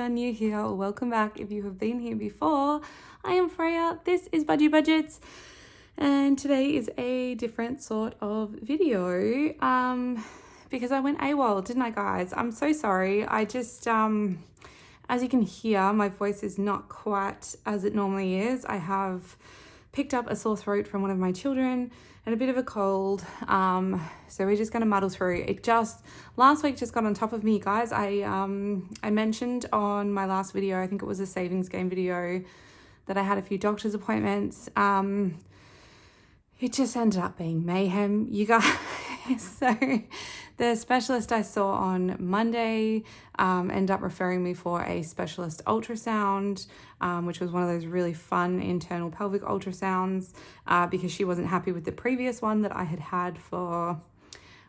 here, new here, or welcome back if you have been here before. I am Freya, this is Budgie Budgets, and today is a different sort of video because I went AWOL, didn't I, guys? I'm so sorry. I just, as you can hear, my voice is not quite as it normally is. I have picked up a sore throat from one of my children and a bit of a cold, so we're just going to muddle through. It just, last week just got on top of me, guys. I mentioned on my last video, I think it was a savings game video, that I had a few doctor's appointments. It just ended up being mayhem, you guys. So the specialist I saw on Monday ended up referring me for a specialist ultrasound, which was one of those really fun internal pelvic ultrasounds, because she wasn't happy with the previous one that I had had for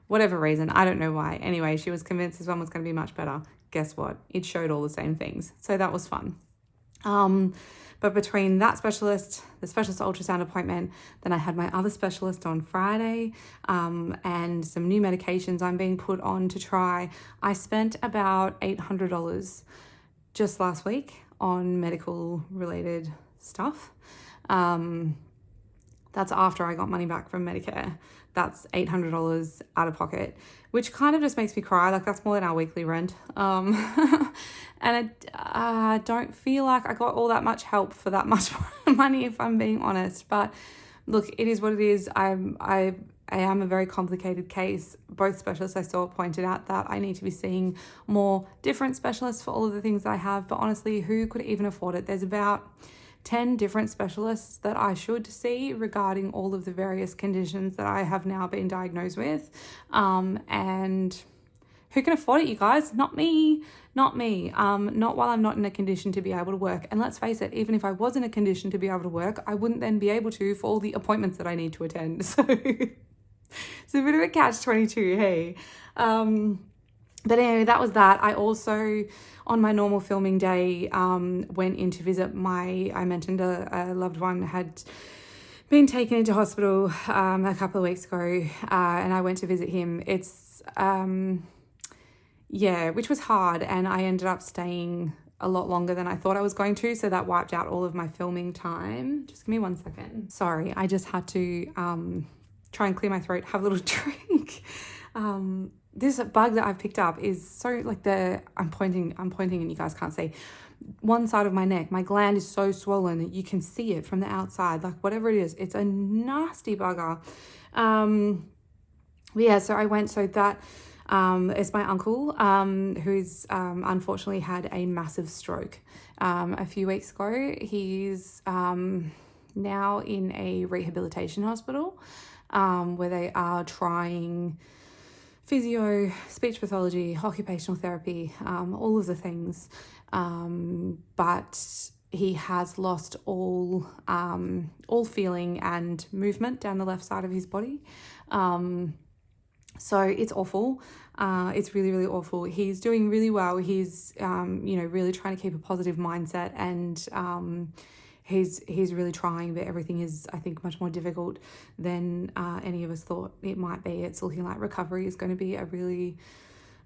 whatever reason. I don't know why. Anyway, she was convinced this one was going to be much better. Guess what? It showed all the same things. So that was fun. But between that specialist, the specialist ultrasound appointment, then I had my other specialist on Friday, and some new medications I'm being put on to try. I spent about $800 just last week on medical related stuff. That's after I got money back from Medicare. That's $800 out of pocket, which kind of just makes me cry. Like, that's more than our weekly rent. And I don't feel like I got all that much help for that much money, if I'm being honest. But look, it is what it is. I am a very complicated case. Both specialists I saw pointed out that I need to be seeing more different specialists for all of the things that I have. But honestly, who could even afford it? There's about 10 different specialists that I should see regarding all of the various conditions that I have now been diagnosed with. And who can afford it, you guys? Not me. Not while I'm not in a condition to be able to work. And let's face it, even if I was in a condition to be able to work, I wouldn't then be able to for all the appointments that I need to attend. So it's a bit of a catch-22, hey. But anyway, that was that. I also, on my normal filming day, went in to visit I mentioned a loved one had been taken into hospital a couple of weeks ago, and I went to visit him. It's, which was hard, and I ended up staying a lot longer than I thought I was going to, so that wiped out all of my filming time. Just give me 1 second. Sorry, I just had to try and clear my throat, have a little drink. This bug that I've picked up is so, like, I'm pointing and you guys can't see. One side of my neck, my gland is so swollen that you can see it from the outside. Like, whatever it is, it's a nasty bugger. So that is my uncle, who's unfortunately had a massive stroke a few weeks ago. He's now in a rehabilitation hospital where they are trying physio, speech pathology, occupational therapy, all of the things. But he has lost all feeling and movement down the left side of his body. So it's awful. It's really, really awful. He's doing really well. He's, really trying to keep a positive mindset, and he's really trying, but everything is, I think, much more difficult than any of us thought it might be. It's looking like recovery is going to be a really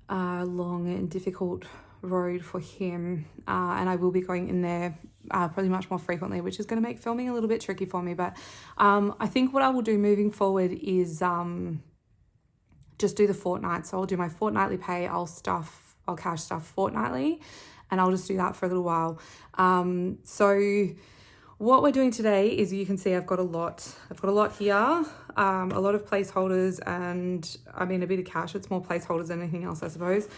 long and difficult road for him. And I will be going in there probably much more frequently, which is going to make filming a little bit tricky for me. But I think what I will do moving forward is just do the fortnight. So I'll do my fortnightly pay. I'll cash stuff fortnightly, and I'll just do that for a little while. So what we're doing today is, you can see I've got a lot here, a lot of placeholders, and I mean a bit of cash. It's more placeholders than anything else, I suppose,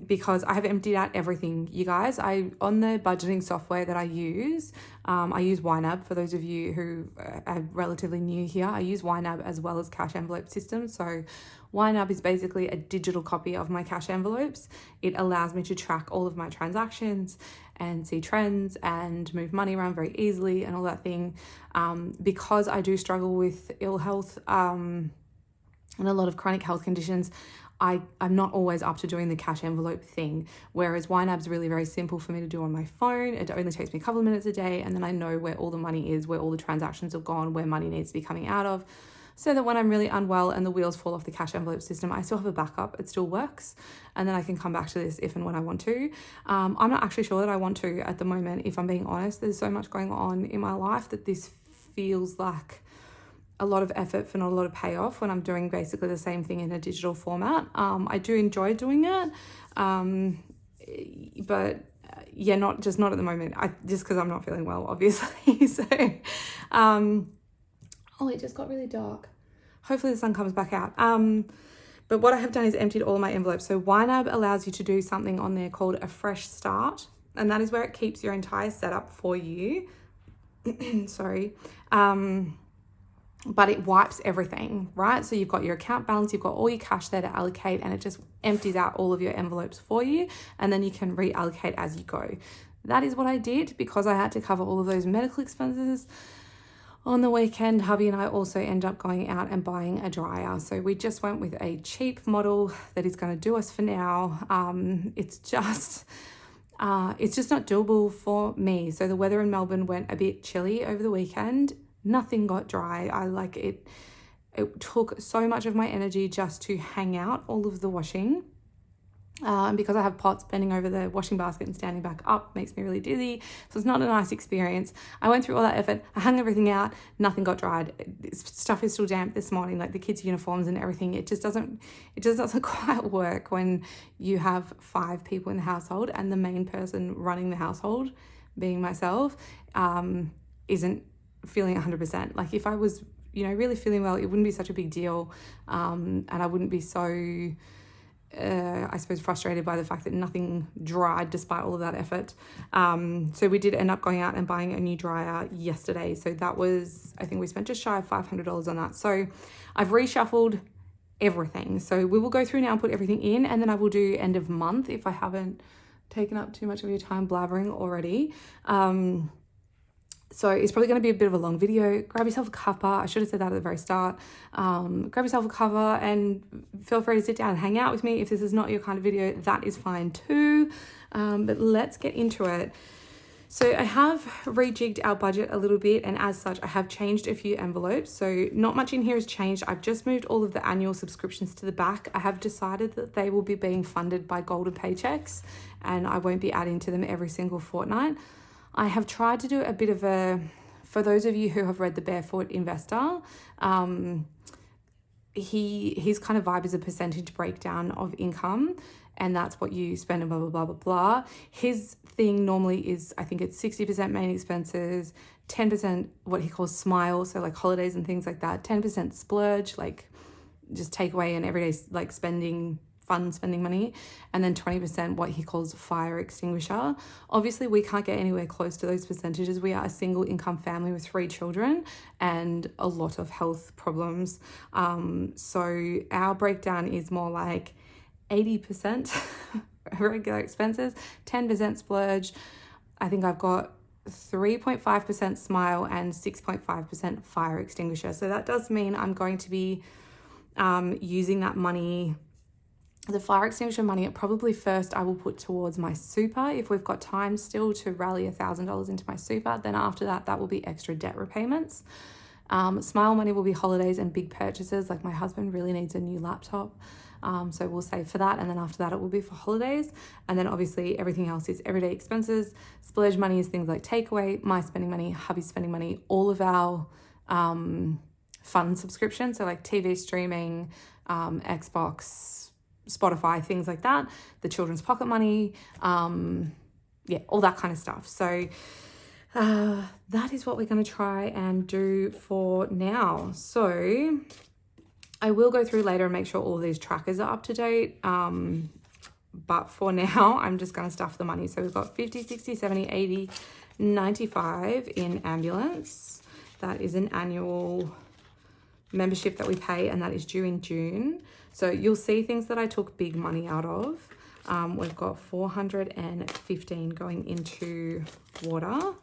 because I have emptied out everything, you guys. On the budgeting software that I use YNAB. For those of you who are relatively new here, I use YNAB as well as cashenvelopesystem. So YNAB is basically a digital copy of my cash envelopes. It allows me to track all of my transactions and see trends and move money around very easily and all that thing. Because I do struggle with ill health and a lot of chronic health conditions, I'm not always up to doing the cash envelope thing, whereas YNAB's really very simple for me to do on my phone. It only takes me a couple of minutes a day, and then I know where all the money is, where all the transactions have gone, where money needs to be coming out of. so that when I'm really unwell and the wheels fall off the cash envelope system, I still have a backup. It still works. And then I can come back to this if and when I want to. I'm not actually sure that I want to at the moment, if I'm being honest. There's so much going on in my life that this feels like a lot of effort for not a lot of payoff when I'm doing basically the same thing in a digital format. I do enjoy doing it, but yeah, not at the moment. Just because I'm not feeling well, obviously. So, oh, it just got really dark. Hopefully the sun comes back out. But what I have done is emptied all my envelopes. So YNAB allows you to do something on there called a fresh start, and that is where it keeps your entire setup for you. Sorry. But it wipes everything, right? So you've got your account balance, you've got all your cash there to allocate, and it just empties out all of your envelopes for you, and then you can reallocate as you go. That is what I did because I had to cover all of those medical expenses. On the weekend, hubby and I also end up going out and buying a dryer. So we just went with a cheap model that is going to do us for now. It's just not doable for me. So the weather in Melbourne went a bit chilly over the weekend. Nothing got dry. It took so much of my energy just to hang out all of the washing. And because I have pots bending over the washing basket and standing back up makes me really dizzy. So it's not a nice experience. I went through all that effort. I hung everything out. Nothing got dried. Stuff is still damp this morning, like the kids' uniforms and everything. It just doesn't quite work when you have 5 people in the household and the main person running the household, being myself, isn't feeling 100%. Like if I was, really feeling well, it wouldn't be such a big deal. And I wouldn't be so I suppose frustrated by the fact that nothing dried despite all of that effort. So we did end up going out and buying a new dryer yesterday. So that was, I think we spent just shy of $500 on that. So I've reshuffled everything. So we will go through now and put everything in, and then I will do end of month if I haven't taken up too much of your time blabbering already. So it's probably going to be a bit of a long video. Grab yourself a cuppa. I should have said that at the very start. Grab yourself a cuppa and feel free to sit down and hang out with me. If this is not your kind of video, that is fine too. But let's get into it. So I have rejigged our budget a little bit, and as such, I have changed a few envelopes. So not much in here has changed. I've just moved all of the annual subscriptions to the back. I have decided that they will be being funded by golden paychecks, and I won't be adding to them every single fortnight. I have tried to do a bit of for those of you who have read The Barefoot Investor, his kind of vibe is a percentage breakdown of income, and that's what you spend and blah, blah, blah, blah, blah. His thing normally is, I think it's 60% main expenses, 10% what he calls smile, so like holidays and things like that, 10% splurge, like just takeaway and everyday like fun spending money, and then 20% what he calls fire extinguisher. Obviously we can't get anywhere close to those percentages. We are a single income family with 3 children and a lot of health problems, so our breakdown is more like 80% regular expenses, 10% splurge. I think I've got 3.5% smile and 6.5% fire extinguisher. So that does mean I'm going to be using that money, the fire extinguisher money, probably first I will put towards my super if we've got time still to rally $1,000 into my super. Then after that, that will be extra debt repayments. Smile money will be holidays and big purchases, like my husband really needs a new laptop. So we'll save for that, and then after that it will be for holidays, and then obviously everything else is everyday expenses. Splurge money is things like takeaway, my spending money, hubby's spending money, all of our fun subscriptions, so like TV streaming, Xbox, Spotify, things like that, the children's pocket money, all that kind of stuff. So that is what we're going to try and do for now. So I will go through later and make sure all of these trackers are up to date. But for now, I'm just going to stuff the money. So we've got 50, 60, 70, 80, 95 in ambulance. That is an annual membership that we pay, and that is due in June. So you'll see things that I took big money out of. We've got 415 going into water,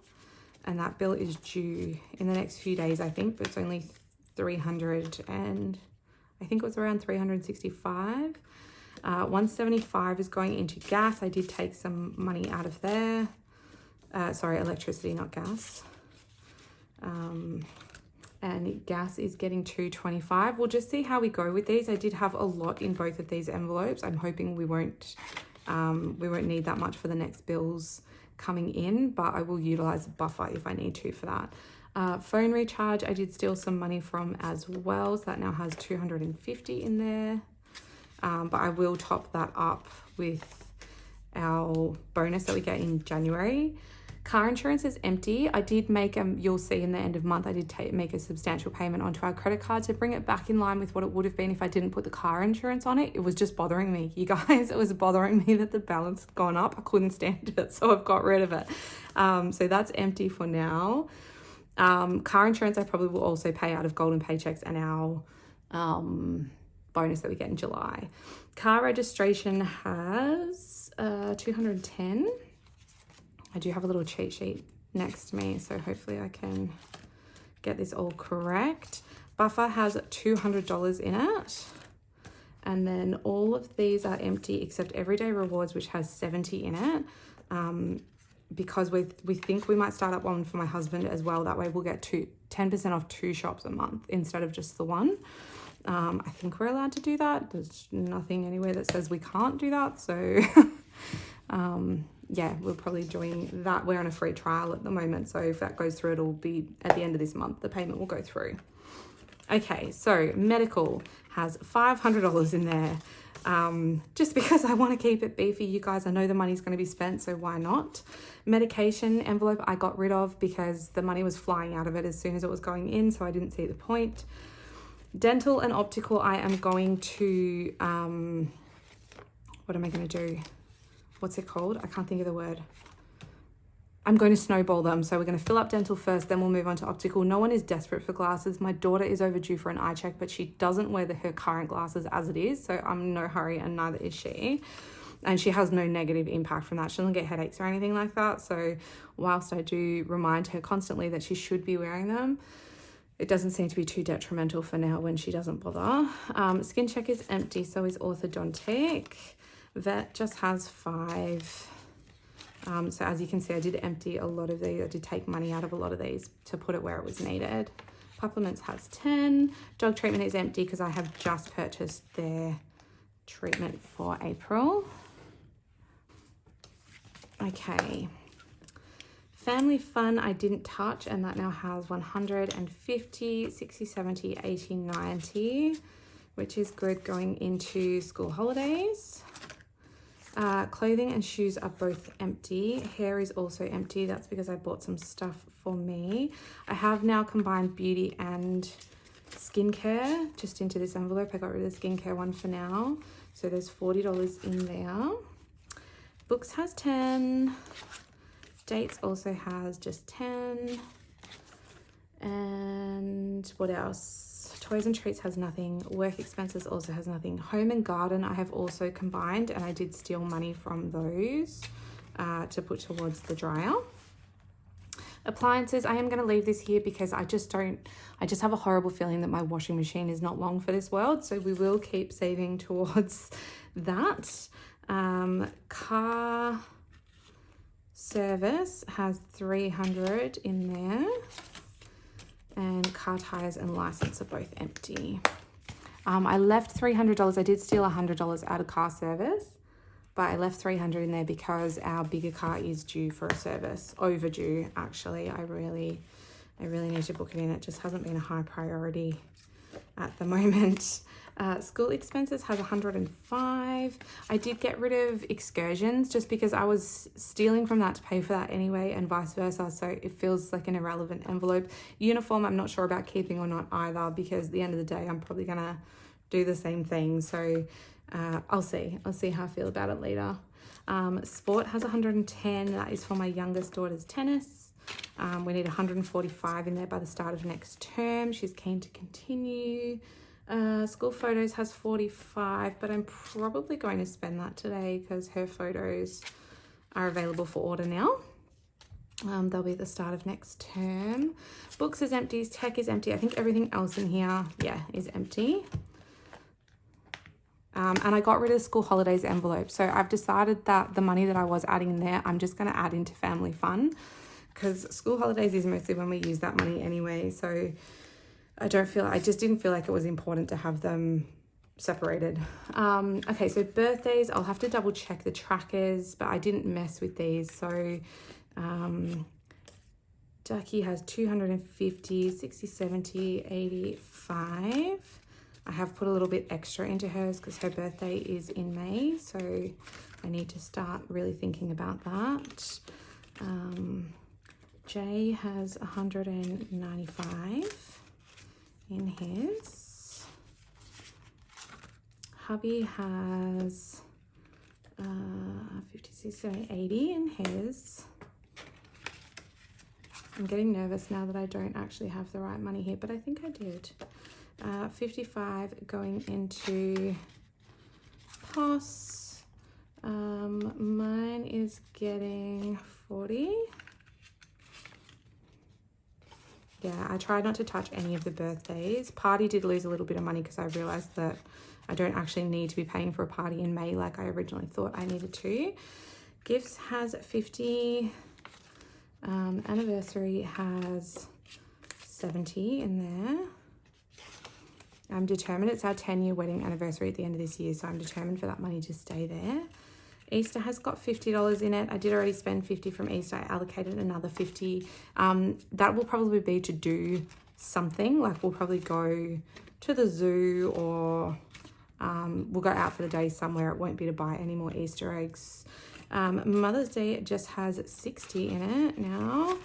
and that bill is due in the next few days, I think, but it's only 300 and I think it was around 365. 175 is going into gas. I did take some money out of there. Sorry, electricity, not gas. and gas is getting $2.25. We'll just see how we go with these. I did have a lot in both of these envelopes. I'm hoping we won't need that much for the next bills coming in, but I will utilize a buffer if I need to for that. Phone recharge, I did steal some money from as well, so that now has $250 in there. But I will top that up with our bonus that we get in January. Car insurance is empty. I did make, you'll see in the end of month, I did make a substantial payment onto our credit card to bring it back in line with what it would have been if I didn't put the car insurance on it. It was just bothering me, you guys. It was bothering me that the balance had gone up. I couldn't stand it, so I've got rid of it. So that's empty for now. Car insurance I probably will also pay out of golden paychecks and our bonus that we get in July. Car registration has $210. I do have a little cheat sheet next to me, so hopefully I can get this all correct. Buffer has $200 in it. And then all of these are empty except Everyday Rewards, which has $70 in it. Because we think we might start up one for my husband as well. That way we'll get 10% off 2 shops a month instead of just the one. I think we're allowed to do that. There's nothing anywhere that says we can't do that. So yeah, we're probably doing that. We're on a free trial at the moment. So if that goes through, it'll be at the end of this month, the payment will go through. Okay, so medical has $500 in there. Just because I want to keep it beefy, you guys. I know the money's going to be spent, so why not? Medication envelope I got rid of because the money was flying out of it as soon as it was going in, so I didn't see the point. Dental and optical, I am going to, what am I going to do? What's it called? I can't think of the word. I'm going to snowball them. So we're going to fill up dental first, then we'll move on to optical. No one is desperate for glasses. My daughter is overdue for an eye check, but she doesn't wear her current glasses as it is. So I'm in no hurry, and neither is she. And she has no negative impact from that. She doesn't get headaches or anything like that. So whilst I do remind her constantly that she should be wearing them, it doesn't seem to be too detrimental for now when she doesn't bother. Skin check is empty, so is orthodontic. Vet just has 5. So as you can see, I did empty a lot of these. I did take money out of a lot of these to put it where it was needed. Supplements has 10. Dog treatment is empty because I have just purchased their treatment for April. Okay. Family fun I didn't touch, and that now has 150, 60, 70, 80, 90, which is good going into school holidays. Clothing and shoes are both empty. Hair is also empty. That's because I bought some stuff for me. I have now combined beauty and skincare just into this envelope. I got rid of the skincare one for now. So there's $40 in there. Books has 10. Dates also has just 10. And what else? Toys and treats has nothing. Work expenses also has nothing. Home and garden I have also combined, and I did steal money from those to put towards the dryer. Appliances, I am going to leave this here because I just have a horrible feeling that my washing machine is not long for this world. So we will keep saving towards that. Car service has 300 in there. And car tires and license are both empty. I left $300. I did steal $100 out of car service, but I left $300 in there because our bigger car is due for a service. Overdue, actually. I really need to book it in. It just hasn't been a high priority at the moment. School expenses has 105. I did get rid of excursions just because I was stealing from that to pay for that anyway, and vice versa, so it feels like an irrelevant envelope. Uniform I'm not sure about keeping or not either, because at the end of the day I'm probably gonna do the same thing, so I'll see how I feel about it later. Sport has 110. That is for my youngest daughter's tennis. We need 145 in there by the start of next term. She's keen to continue. School photos has 45, but I'm probably going to spend that today because her photos are available for order now. They'll be at the start of next term. Books is empty. Tech is empty. I think everything else in here, yeah, is empty. And I got rid of the school holidays envelope. So I've decided that the money that I was adding in there, I'm just going to add into family fun, because school holidays is mostly when we use that money anyway. So I just didn't feel like it was important to have them separated. Okay, so birthdays, I'll have to double check the trackers, but I didn't mess with these. So Ducky has 250, 60, 70, 85. I have put a little bit extra into hers because her birthday is in May, so I need to start really thinking about that. Jay has 195 in his. Hubby has 50, 60, 70, 80 in his. I'm getting nervous now that I don't actually have the right money here, but I think I did. 55 going into POS. Mine is getting 40. Yeah, I tried not to touch any of the birthdays. Party did lose a little bit of money because I realized that I don't actually need to be paying for a party in May like I originally thought I needed to. Gifts has 50. Anniversary has 70 in there. I'm determined. It's our 10-year wedding anniversary at the end of this year, so I'm determined for that money to stay there. Easter has got $50 in it. I did already spend 50 from Easter. I allocated another 50. That will probably be to do something. Like we'll probably go to the zoo or we'll go out for the day somewhere. It won't be to buy any more Easter eggs. Mother's Day just has 60 in it now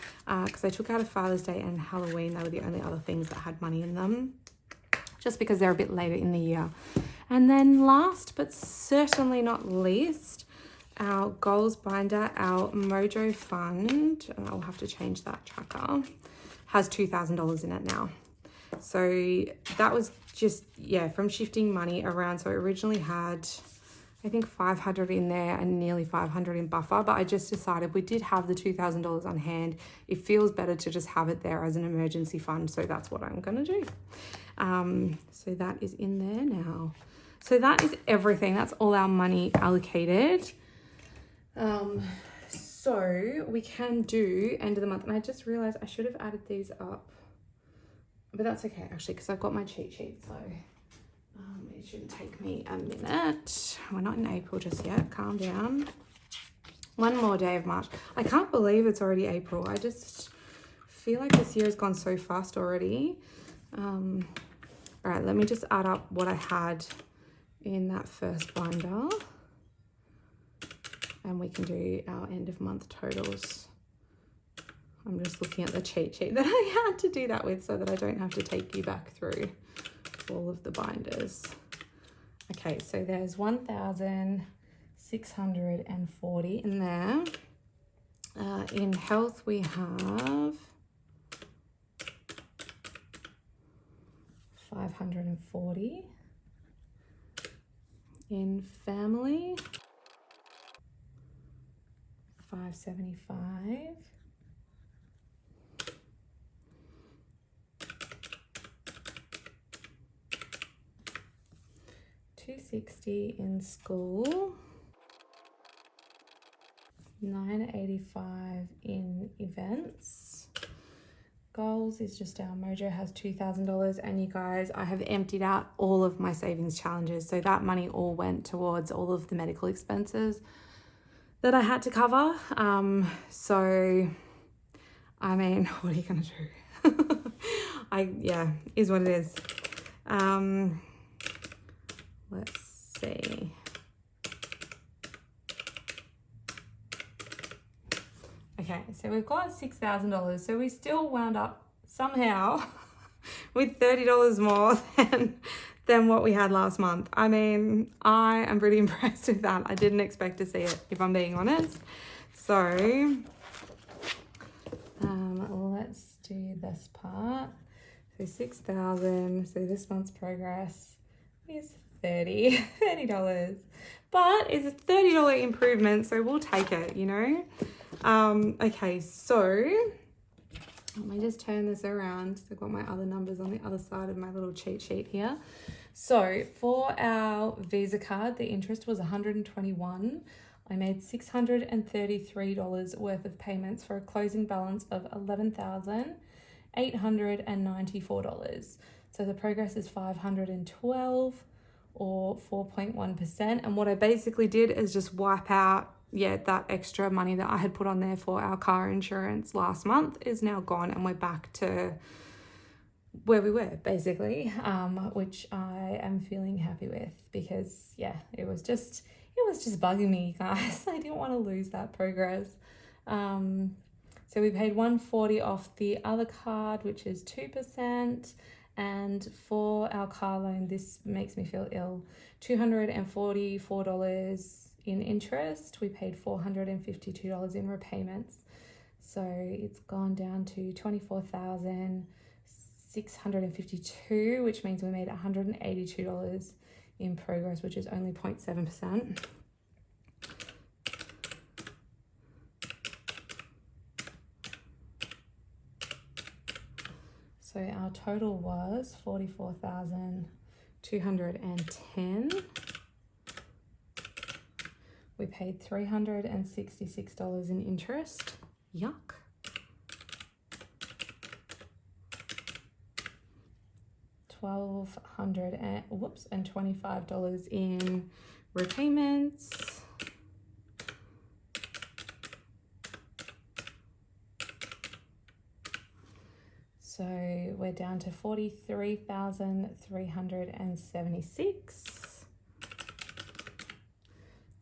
because I took out a Father's Day and Halloween. They were the only other things that had money in them, just because they're a bit later in the year. And then last but certainly not least, our goals binder, our Mojo fund, and I'll have to change that tracker, has $2,000 in it now. So that was just, yeah, from shifting money around. So I originally had, I think 500 in there and nearly 500 in buffer, but I just decided we did have the $2,000 on hand. It feels better to just have it there as an emergency fund. So that's what I'm going to do. So that is in there now. So that is everything. That's all our money allocated. So we can do end of the month. And I just realized I should have added these up, but that's okay actually, because I've got my cheat sheet. So it shouldn't take me a minute. We're not in April just yet. Calm down. One more day of March. I can't believe it's already April. I just feel like this year has gone so fast already. All right, let me just add up what I had in that first binder and we can do our end of month totals. I'm just looking at the cheat sheet that I had to do that with so that I don't have to take you back through all of the binders. Okay, so there's 1,640 in there. In health we have 540. In family, 575. $260 in school, $985 in events. Goals is just our Mojo has $2,000, and you guys, I have emptied out all of my savings challenges, so that money all went towards all of the medical expenses that I had to cover. So I mean, what are you gonna do? Yeah, is what it is. Let's see. Okay, so we've got $6,000. So we still wound up somehow with $30 more than what we had last month. I mean, I am pretty impressed with that. I didn't expect to see it, if I'm being honest. So let's do this part. So 6,000. So this month's progress is $30. But it's a $30 improvement, so we'll take it, you know. Okay, so let me just turn this around. So I've got my other numbers on the other side of my little cheat sheet here. So for our Visa card, the interest was $121. I made $633 worth of payments for a closing balance of $11,000. $894. So the progress is 512 or 4.1%. And what I basically did is just wipe out, that extra money that I had put on there for our car insurance last month is now gone, and we're back to where we were basically, which I am feeling happy with, because it was just bugging me, guys. I didn't want to lose that progress. So we paid $140 off the other card, which is 2%. And for our car loan, this makes me feel ill, $244 in interest. We paid $452 in repayments. So it's gone down to $24,652, which means we made $182 in progress, which is only 0.7%. So our total was $44,210. We paid $366 in interest. Yuck. $1,225 in repayments. So we're down to $43,376,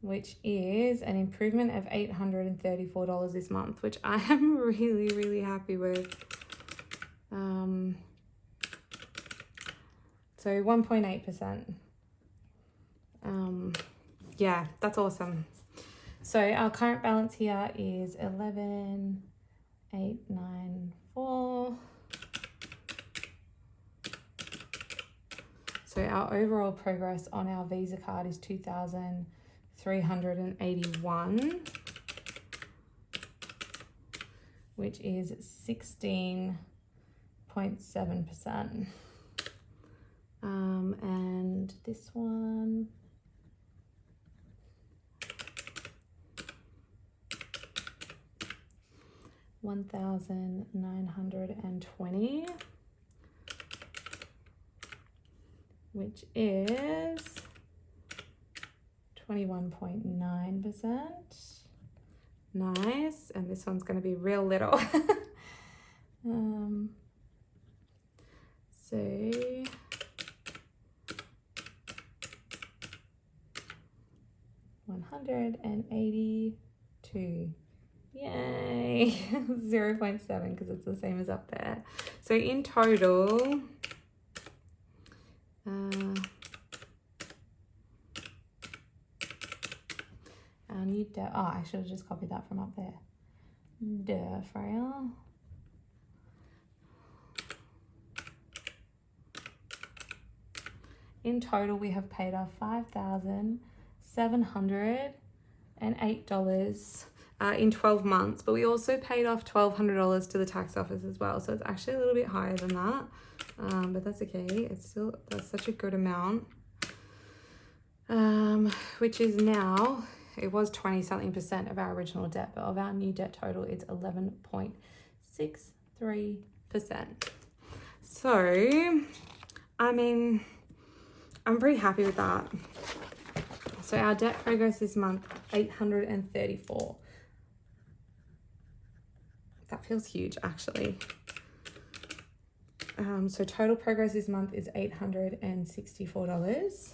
which is an improvement of $834 this month, which I am really, really happy with. So 1.8%. That's awesome. So our current balance here is 11,894. So our overall progress on our Visa card is 2,381, which is 16.7%. And this one, $1,920, which is 21.9%. Nice. And this one's going to be real little. So $182. Yay. 0.7, because it's the same as up there. So in total, our new debt, I should have just copied that from up there. Duh, Freya. In total, we have paid off $5,708 in 12 months, but we also paid off $1,200 to the tax office as well. So it's actually a little bit higher than that, but that's okay. That's such a good amount, which is now, it was 20-something% of our original debt, but of our new debt total, it's 11.63%. So, I mean, I'm pretty happy with that. So our debt progress this month, 834. That feels huge, actually. So total progress this month is $864.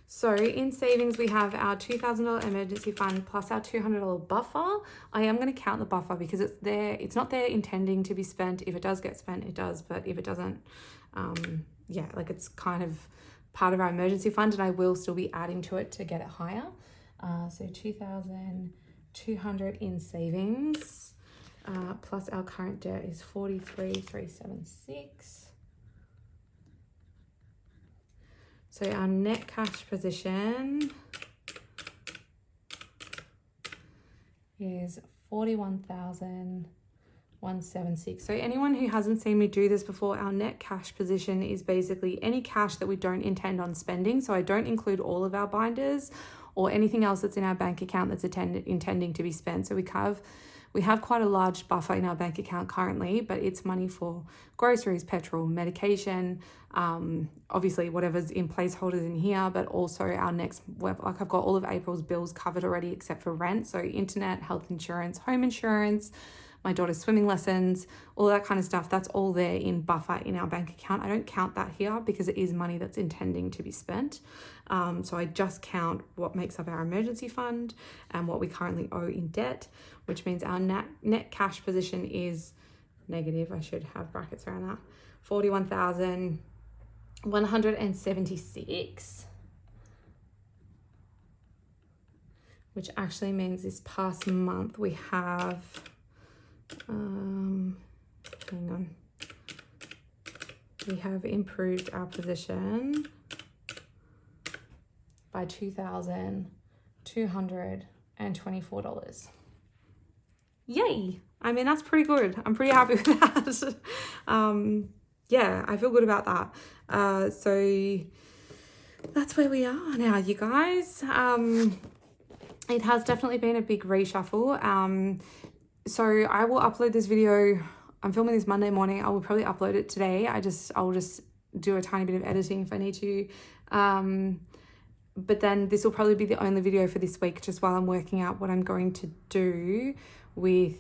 So in savings, we have our $2,000 emergency fund plus our $200 buffer. I am going to count the buffer because it's there. It's not there intending to be spent. If it does get spent, it does. But if it doesn't, it's kind of part of our emergency fund, and I will still be adding to it to get it higher. So 2,200 in savings, plus our current debt is 43,376. So our net cash position is 41,176. So anyone who hasn't seen me do this before, our net cash position is basically any cash that we don't intend on spending. So I don't include all of our binders or anything else that's in our bank account that's intending to be spent. So We have quite a large buffer in our bank account currently, but it's money for groceries, petrol, medication, obviously whatever's in placeholders in here, but also our next, like I've got all of April's bills covered already except for rent. So internet, health insurance, home insurance, my daughter's swimming lessons, all that kind of stuff, that's all there in buffer in our bank account. I don't count that here because it is money that's intending to be spent. So I just count what makes up our emergency fund and what we currently owe in debt, which means our net cash position is negative. I should have brackets around that. 41,176, which actually means this past month we have, hang on, we have improved our position by $2,224. Yay! I mean, that's pretty good. I'm pretty happy with that. Yeah, I feel good about that. So that's where we are now, you guys. It has definitely been a big reshuffle. So I will upload this video. I'm filming this Monday morning. I will probably upload it today. I'll just do a tiny bit of editing if I need to. But then this will probably be the only video for this week, just while I'm working out what I'm going to do with,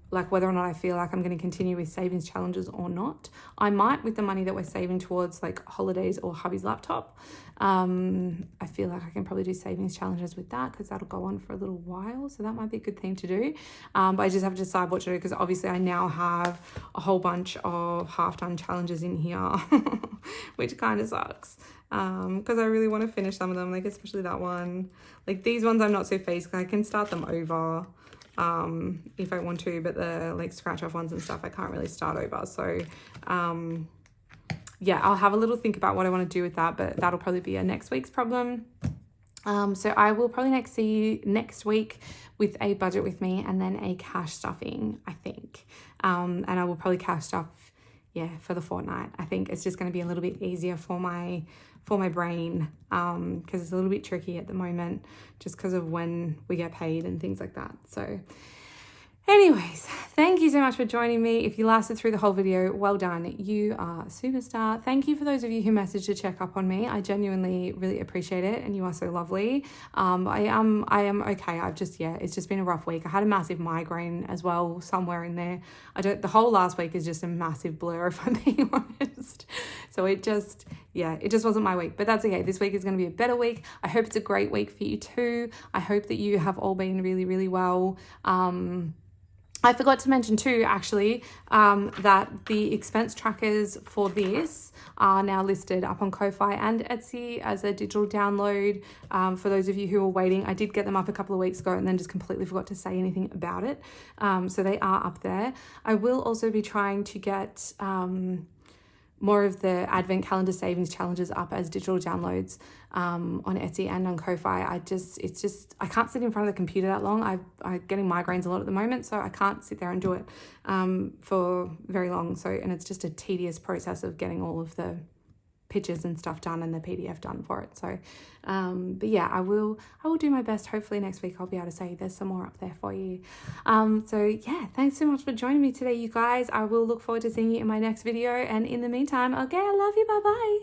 like, whether or not I feel like I'm going to continue with savings challenges or not. I might, with the money that we're saving towards like holidays or hubby's laptop. I feel like I can probably do savings challenges with that because that'll go on for a little while. So that might be a good thing to do. But I just have to decide what to do because obviously I now have a whole bunch of half-done challenges in here, which kind of sucks. Because I really want to finish some of them, like especially that one. Like these ones I'm not so phased because I can start them over if I want to, but the like scratch off ones and stuff I can't really start over. So yeah, I'll have a little think about what I want to do with that, but that'll probably be a next week's problem. So I will probably see you next week with a budget with me and then a cash stuffing, I think. And I will probably cash stuff, yeah, for the fortnight. I think it's just going to be a little bit easier for my brain, because it's a little bit tricky at the moment just because of when we get paid and things like that. So anyways, thank you so much for joining me. If you lasted through the whole video, well done. You are a superstar. Thank you for those of you who messaged to check up on me. I genuinely really appreciate it, and you are so lovely. I am okay. It's just been a rough week. I had a massive migraine as well somewhere in there. The whole last week is just a massive blur, if I'm being honest. So it just wasn't my week, but that's okay. This week is going to be a better week. I hope it's a great week for you too. I hope that you have all been really, really well. I forgot to mention too, actually, that the expense trackers for this are now listed up on Ko-Fi and Etsy as a digital download. For those of you who are waiting, I did get them up a couple of weeks ago and then just completely forgot to say anything about it. So they are up there. I will also be trying to get more of the advent calendar savings challenges up as digital downloads on Etsy and on Ko-Fi. I can't sit in front of the computer that long. I'm getting migraines a lot at the moment, so I can't sit there and do it for very long. So, and it's just a tedious process of getting all of the pictures and stuff done and the PDF done for it. So, but yeah, I will do my best. Hopefully next week I'll be able to say there's some more up there for you. So yeah, thanks so much for joining me today, you guys. I will look forward to seeing you in my next video. And in the meantime, okay, I love you. Bye-bye.